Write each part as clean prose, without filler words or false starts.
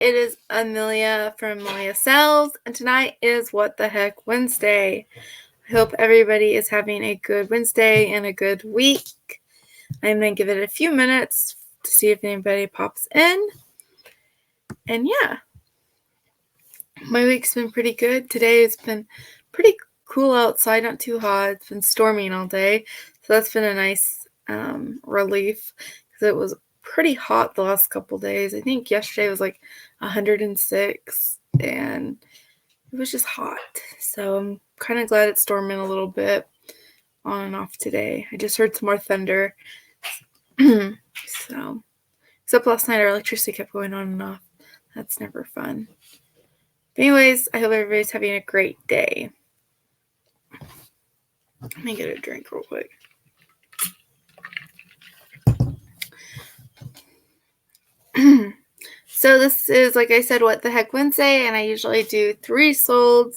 It is Amelia from Amelia Sells, and tonight is What the Heck Wednesday. I hope everybody is having a good Wednesday and a good week. I'm going to give it a few minutes to see if anybody pops in. And yeah, my week's been pretty good. Today has been pretty cool outside, not too hot. It's been storming all day, so that's been a nice relief because it was pretty hot the last couple days. I think yesterday was like 106 and it was just hot. So I'm kind of glad it's storming a little bit on and off today. I just heard some more thunder. So, except last night our electricity kept going on and off. That's never fun. But anyways, I hope everybody's having a great day. Let me get a drink real quick. So this is, like I said, What the Heck Wednesday, and I usually do 3 solds,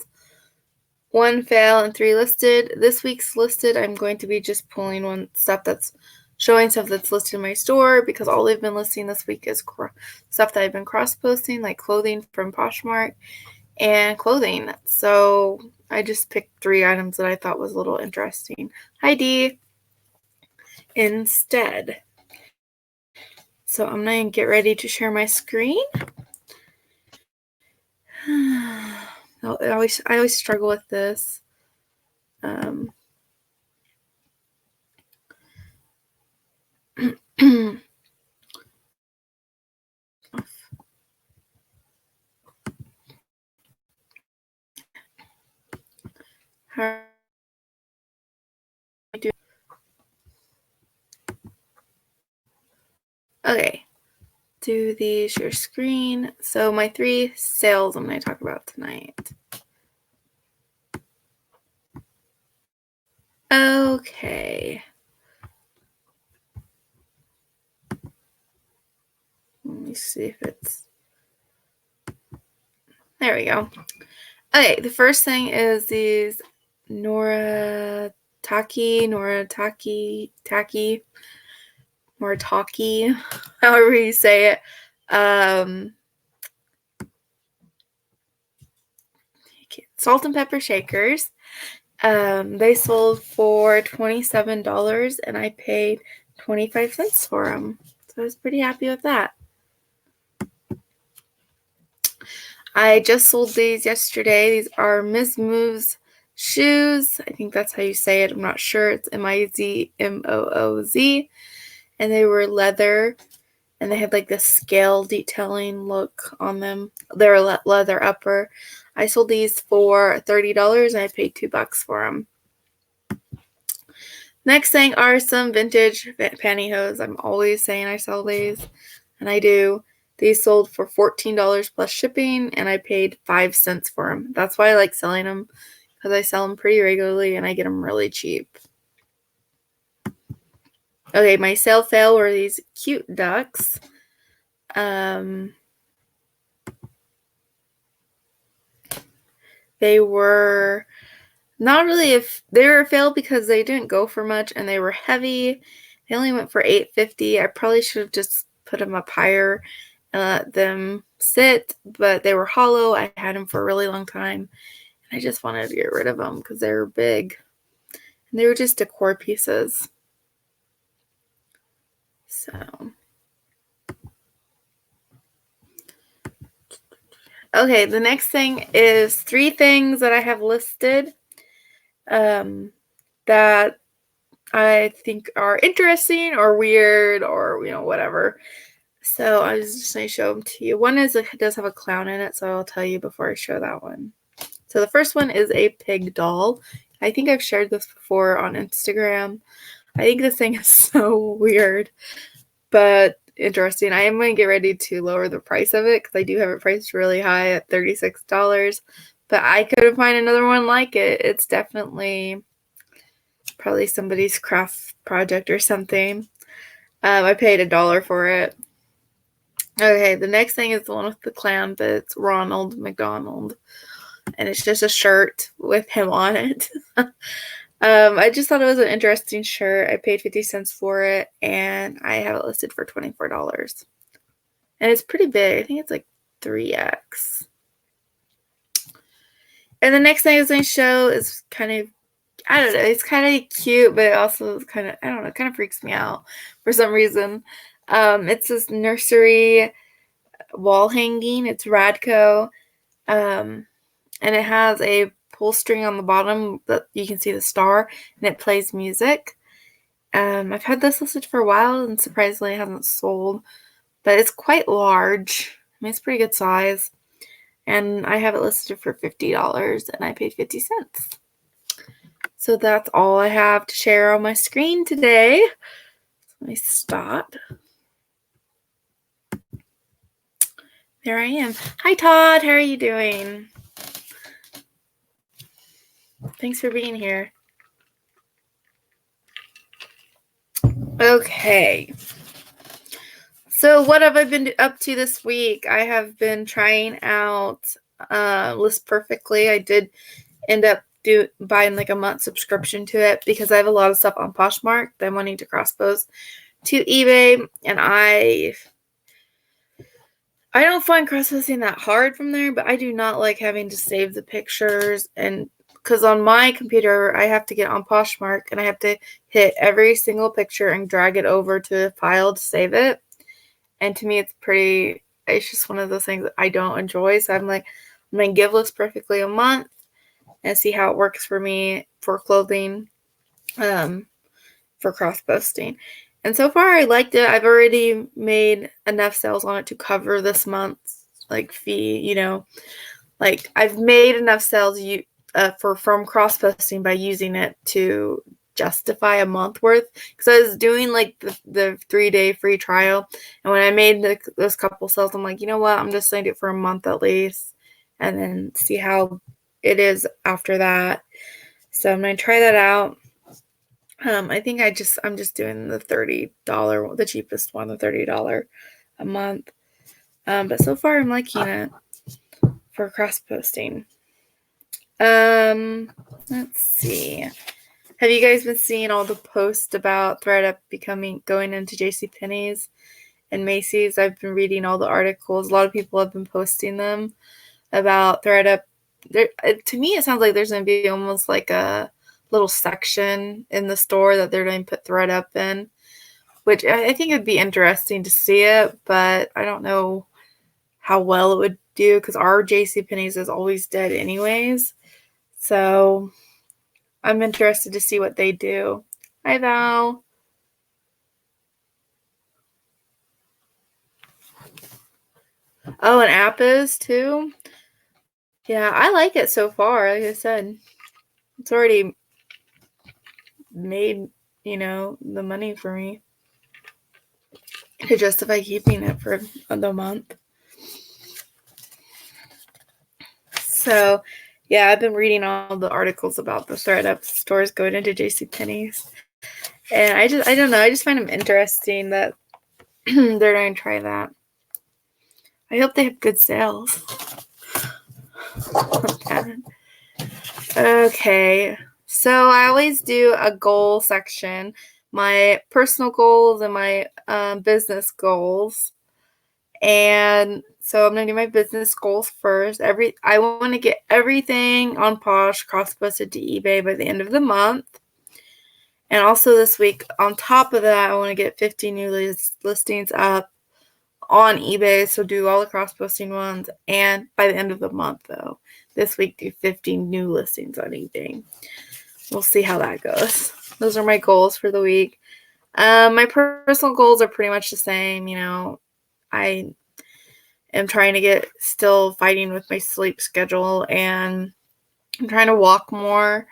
1 fail, and 3 listed. This week's listed, I'm going to be just pulling stuff that's listed in my store, because all they've been listing this week is stuff that I've been cross-posting, like clothing from Poshmark and clothing. So I just picked 3 items that I thought was a little interesting. Hi, Dee. Instead. So I'm going to get ready to share my screen. I always struggle with this. Okay, do the share screen. So my 3 sales I'm going to talk about tonight. Okay. Let me see if it's... There we go. Okay, the first thing is these Noritake, however you say it. Salt and pepper shakers. They sold for $27 and I paid 25 cents for them. So I was pretty happy with that. I just sold these yesterday. These are Ms. Moves shoes. I think that's how you say it. I'm not sure. It's Mizmooz. And they were leather. And they had like this scale detailing look on them. They're leather upper. I sold these for $30 and I paid $2 for them. Next thing are some vintage pantyhose. I'm always saying I sell these, and I do. These sold for $14 plus shipping, and I paid 5 cents for them. That's why I like selling them, because I sell them pretty regularly and I get them really cheap. Okay, my sale fail were these cute ducks. They were not really they were a fail because they didn't go for much and they were heavy. They only went for $8.50. I probably should have just put them up higher and let them sit, but they were hollow. I had them for a really long time and I just wanted to get rid of them because they were big. And they were just decor pieces. So okay, the next thing is 3 things that I have listed that I think are interesting or weird or, whatever. So I was just going to show them to you. One is it does have a clown in it, so I'll tell you before I show that one. So the first one is a pig doll. I think I've shared this before on Instagram. I think this thing is so weird, but interesting. I am going to get ready to lower the price of it because I do have it priced really high at $36, but I couldn't find another one like it. It's definitely probably somebody's craft project or something. I paid $1 for it. Okay, the next thing is the one with the clown, but it's Ronald McDonald. And it's just a shirt with him on it. I just thought it was an interesting shirt. I paid 50 cents for it, and I have it listed for $24. And it's pretty big. I think it's like 3x. And the next thing I was going to show is kind of, I don't know, it's kind of cute, but it also kind of, I don't know, kind of freaks me out for some reason. It's this nursery wall hanging. It's Radco. And it has a pull string on the bottom that you can see the star, and it plays music. I've had this listed for a while, and surprisingly it hasn't sold, but it's quite large. I mean, it's pretty good size. And I have it listed for $50, and I paid 50 cents. So that's all I have to share on my screen today. Let me stop. There I am. Hi, Todd. How are you doing? Thanks for being here. Okay. So what have I been up to this week? I have been trying out List Perfectly. I did end up buying like a month subscription to it because I have a lot of stuff on Poshmark that I'm wanting to cross-post to eBay, and I don't find cross-posting that hard from there, but I do not like having to save the pictures, and because on my computer I have to get on Poshmark and I have to hit every single picture and drag it over to a file to save it. And to me, it's just one of those things that I don't enjoy. So I'm like, I'm going to give List Perfectly a month and see how it works for me for clothing, for cross-posting. And so far, I liked it. I've already made enough sales on it to cover this month's fee, Like, I've made enough sales from cross-posting by using it to justify a month worth, because I was doing the 3-day free trial, and when I made those couple sales, I'm like, you know what, I'm just going to do it for a month at least and then see how it is after that. So I'm going to try that out. I think I'm just doing the $30, the cheapest one, the $30 a month. But so far I'm liking it for cross-posting. Let's see. Have you guys been seeing all the posts about ThredUp going into JCPenney's and Macy's? I've been reading all the articles. A lot of people have been posting them about ThredUp. To me, it sounds like there's going to be almost like a little section in the store that they're going to put ThredUp in, which I think it would be interesting to see it, but I don't know how well it would do because our JCPenney's is always dead anyways. So I'm interested to see what they do. Hi, Val. Oh, an app is too? Yeah, I like it so far. Like I said, it's already made, the money for me to justify keeping it for the month. So, yeah, I've been reading all the articles about the ThredUp stores going into JCPenney's. And I don't know, I just find them interesting that they're going to try that. I hope they have good sales. Okay, so I always do a goal section, my personal goals and my business goals. And so I'm going to do my business goals first. I want to get everything on Posh cross-posted to eBay by the end of the month. And also this week, on top of that, I want to get 50 new listings up on eBay. So do all the cross-posting ones. And by the end of the month, though, this week, do 50 new listings on eBay. We'll see how that goes. Those are my goals for the week. My personal goals are pretty much the same. I am trying to still fighting with my sleep schedule, and I'm trying to walk more.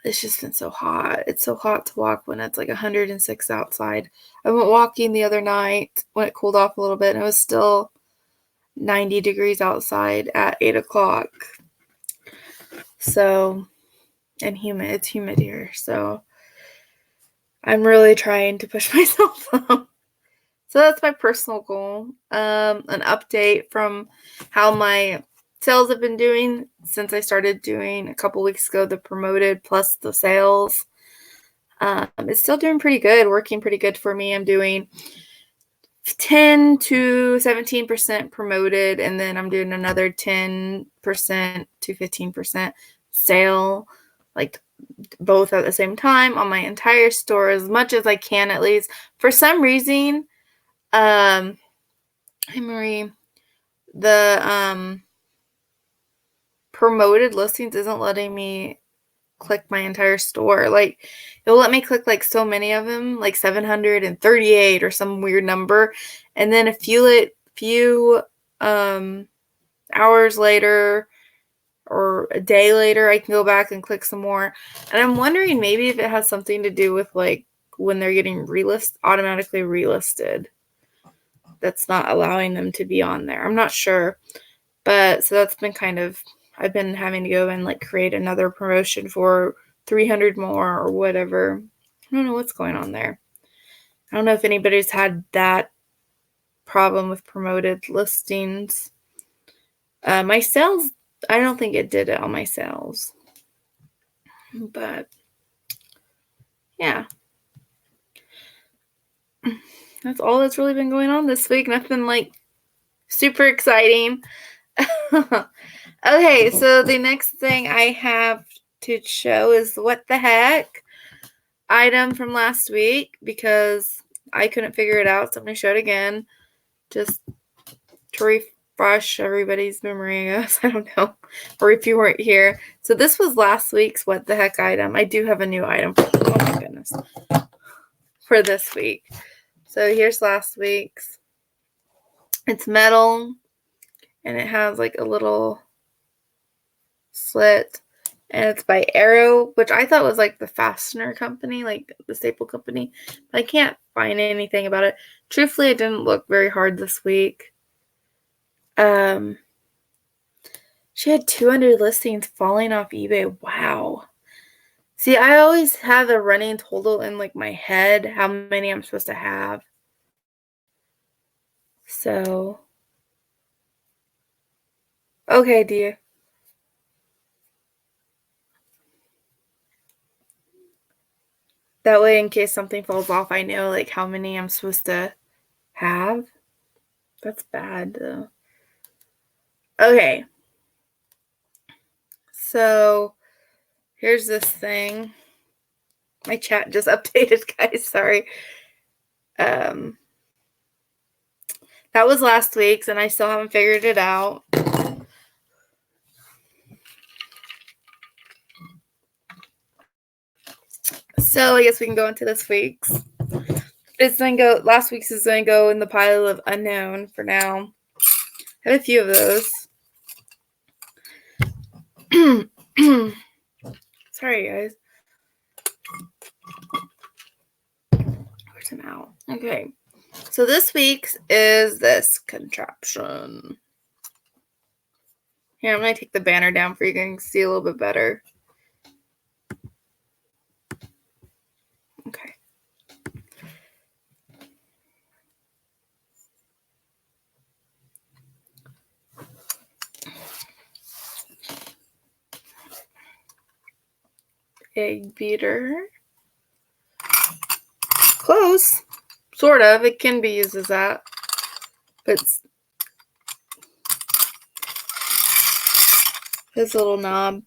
It's just been so hot. It's so hot to walk when it's like 106 outside. I went walking the other night when it cooled off a little bit, and it was still 90 degrees outside at 8 o'clock. So, and humid. It's humid here. So, I'm really trying to push myself up. So that's my personal goal. An update from how my sales have been doing since I started doing a couple weeks ago, the promoted plus the sales. It's still doing pretty good, working pretty good for me. I'm doing 10 to 17% promoted, and then I'm doing another 10% to 15% sale, like both at the same time on my entire store, as much as I can at least. For some reason, hey Marie, the promoted listings isn't letting me click my entire store. Like, it'll let me click like so many of them, like 738 or some weird number, and then a few hours later or a day later, I can go back and click some more. And I'm wondering maybe if it has something to do with like when they're getting automatically relisted, that's not allowing them to be on there. I'm not sure. But so that's been I've been having to go and like create another promotion for 300 more or whatever. I don't know what's going on there. I don't know if anybody's had that problem with promoted listings. My sales, I don't think it did it on my sales. But yeah. That's all that's really been going on this week. Nothing like super exciting. Okay, so the next thing I have to show is what the heck item from last week, because I couldn't figure it out, so I'm going to show it again just to refresh everybody's memory, I guess. I don't know. Or if you weren't here. So this was last week's what the heck item. I do have a new item. Oh my goodness. For this week. So here's last week's. It's metal, and it has like a little slit, and it's by Arrow, which I thought was like the fastener company, like the staple company, but I can't find anything about it. Truthfully, it didn't look very hard this week. She had 200 listings falling off eBay. Wow. See, I always have a running total in like my head, how many I'm supposed to have. So, okay, dear. That way, in case something falls off, I know like how many I'm supposed to have. That's bad, though. Okay. So, here's this thing. My chat just updated, guys. Sorry. That was last week's, and I still haven't figured it out. So I guess we can go into this week's. Last week's is going to go in the pile of unknown for now. I have a few of those. Sorry, guys. Where's him out? Okay. So this week's is this contraption. Here, I'm going to take the banner down for you guys to see a little bit better. Okay. Egg beater. Close. Sort of. It can be used as that. But his little knob.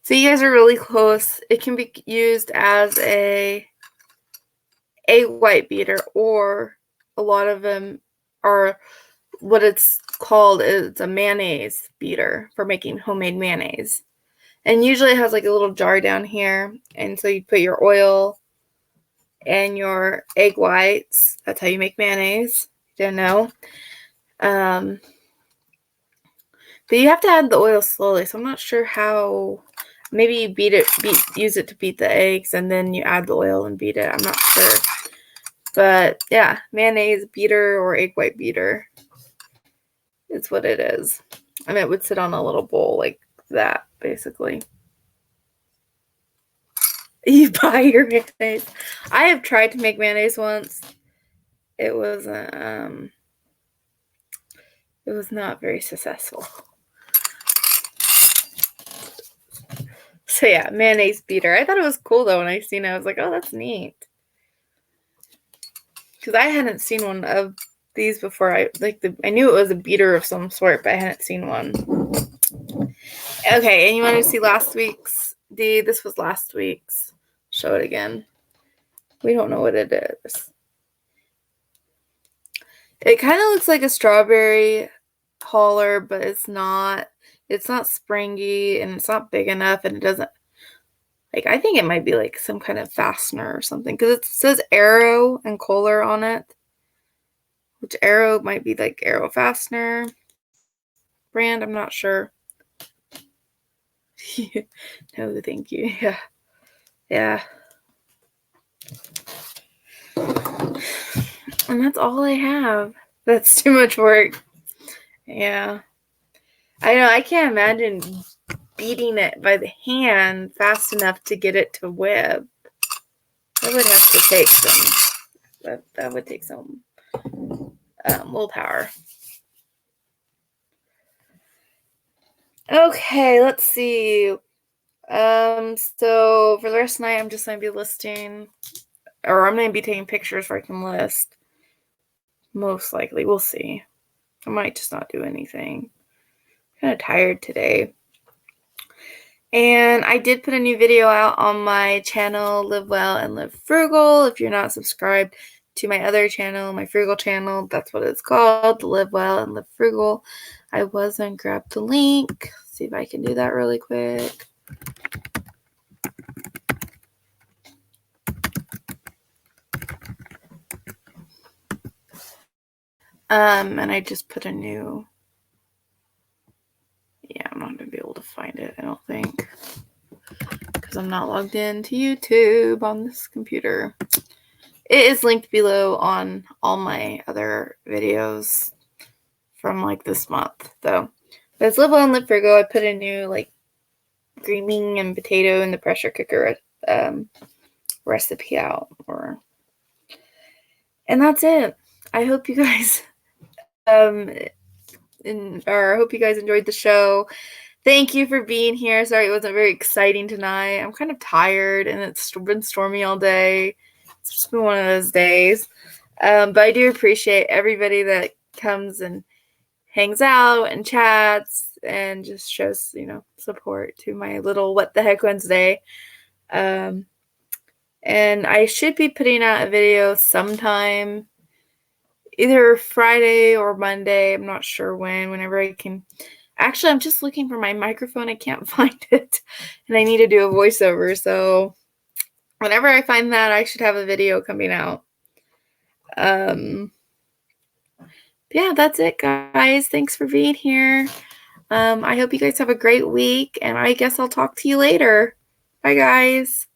So you guys are really close. It can be used as a white beater, or a lot of them are what it's called is a mayonnaise beater for making homemade mayonnaise. And usually it has like a little jar down here. And so you put your oil and your egg whites. That's how you make mayonnaise. Didn't know. But you have to add the oil slowly. So I'm not sure how. Maybe you use it to beat the eggs, and then you add the oil and beat it. I'm not sure. But yeah, mayonnaise beater or egg white beater is what it is. And it would sit on a little bowl like that, basically. You buy your mayonnaise. I have tried to make mayonnaise once. It was not very successful. So yeah, mayonnaise beater. I thought it was cool though when I seen it. I was like, oh, that's neat. because I hadn't seen one of these before. I knew it was a beater of some sort, but I hadn't seen one. Okay, and you want to see last week's? This was last week's. Show it again. We don't know what it is. It kind of looks like a strawberry hauler, but it's not. It's not springy, and it's not big enough, and it doesn't. Like, I think it might be like some kind of fastener or something, because it says Arrow and Kohler on it. Which Arrow might be like Arrow fastener brand. I'm not sure. No, thank you. Yeah. Yeah. And that's all I have. That's too much work. Yeah. I know. I can't imagine beating it by the hand fast enough to get it to web. That would have to take some. That would take some willpower. Okay, let's see. So for the rest of the night, I'm just going to be listing, or I'm going to be taking pictures where I can list. Most likely. We'll see. I might just not do anything. I'm kind of tired today. And I did put a new video out on my channel, Live Well and Live Frugal. If you're not subscribed to my other channel, my Frugal channel, that's what it's called, Live Well and Live Frugal. I was going to grab the link. See if I can do that really quick. And I just put a new, I'm not going to be able to find it, I don't think, because I'm not logged into YouTube on this computer. It is linked below on all my other videos from like this month, though. But it's Live Well and Live Frugal. I put a new like green bean and potato in the pressure cooker recipe out, and that's it. I hope you guys I hope you guys enjoyed the show. Thank you for being here. Sorry it wasn't very exciting tonight. I'm kind of tired, and it's been stormy all day. It's just been one of those days. But I do appreciate everybody that comes and hangs out and chats and just shows, support to my little What the Heck Wednesday. And I should be putting out a video sometime, either Friday or Monday. I'm not sure whenever I can. Actually, I'm just looking for my microphone. I can't find it, and I need to do a voiceover. So whenever I find that, I should have a video coming out. Yeah, that's it, guys. Thanks for being here. I hope you guys have a great week, and I guess I'll talk to you later. Bye, guys.